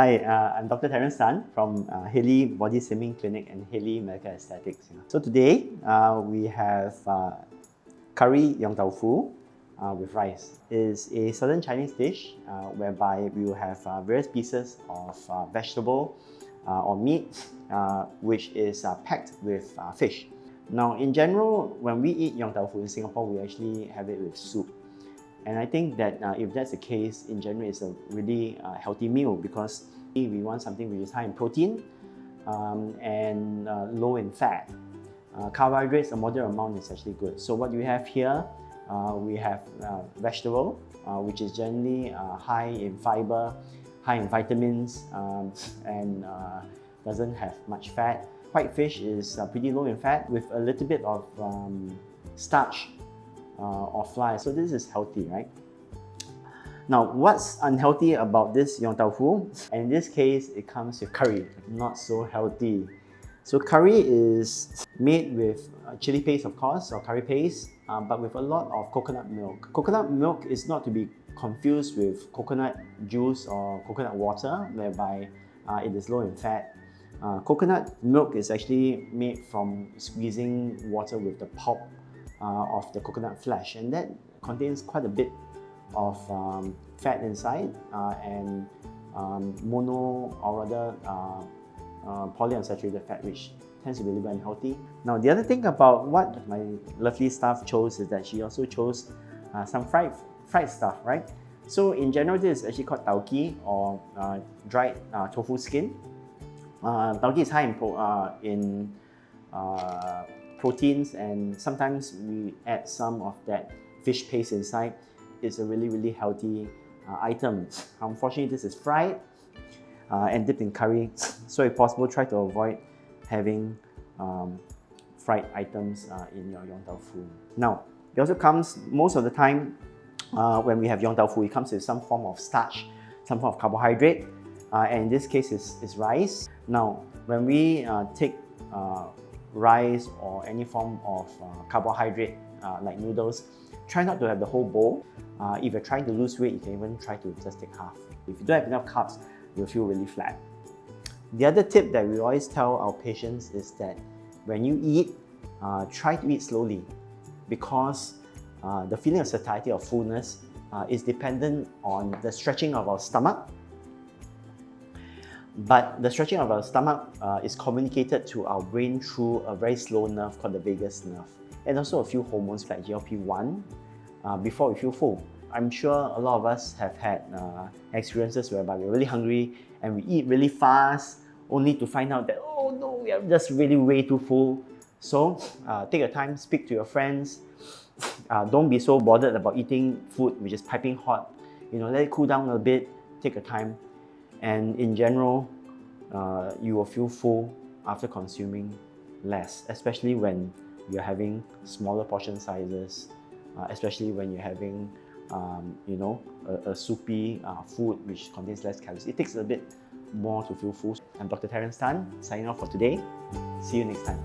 Hi, I'm Dr. Terence Tan from Halley Body Slimming Clinic and Halley Medical Aesthetics. So today we have curry Yong Tau Fu with rice. It's a southern Chinese dish whereby we will have various pieces of vegetable or meat which is packed with fish. Now in general, when we eat Yong Tau Fu in Singapore, we actually have it with soup. And I think that if that's the case, in general, it's a really healthy meal because we want something which is high in protein and low in fat. Carbohydrates, a moderate amount is actually good. So what we have here, we have vegetable, which is generally high in fiber, high in vitamins, and doesn't have much fat. White fish is pretty low in fat with a little bit of starch or fly. So this is healthy, right? Now, what's unhealthy about this Yong Tau Fu? In this case, it comes with curry, not so healthy. So curry is made with chili paste, of course, or curry paste, but with a lot of coconut milk. Coconut milk is not to be confused with coconut juice or coconut water, whereby it is low in fat. Coconut milk is actually made from squeezing water with the pulp of the coconut flesh, and that contains quite a bit of fat inside and mono or rather polyunsaturated fat, which tends to be a little bit unhealthy. Now the other thing about what my lovely staff chose is that she also chose some fried stuff, right? So in general, this is actually called tauki or dried tofu skin. Tauki is high in proteins, and sometimes we add some of that fish paste inside. It's a really healthy item. Unfortunately, this is fried and dipped in curry, so if possible, try to avoid having fried items in your Yong Tau Fu. Now, it also comes, most of the time when we have Yong Tau Fu, it comes with some form of starch, some form of carbohydrate, and in this case is rice. Now, when we take rice or any form of carbohydrate like noodles, try not to have the whole bowl. If you're trying to lose weight, you can even try to just take half. If you don't have enough carbs, you'll feel really flat. The other tip that we always tell our patients is that when you eat, try to eat slowly, because the feeling of satiety or fullness is dependent on the stretching of our stomach. But the stretching of our stomach is communicated to our brain through a very slow nerve called the vagus nerve, and also a few hormones like GLP-1 before we feel full. I'm sure a lot of us have had experiences whereby we're really hungry and we eat really fast, only to find out that, oh no, we are just really way too full. So take your time, speak to your friends. Don't be so bothered about eating food which is piping hot. Let it cool down a bit, take your time. And in general, you will feel full after consuming less, especially when you're having smaller portion sizes, especially when you're having a soupy food which contains less calories. It takes a bit more to feel full. I'm Dr. Terence Tan, signing off for today. See you next time.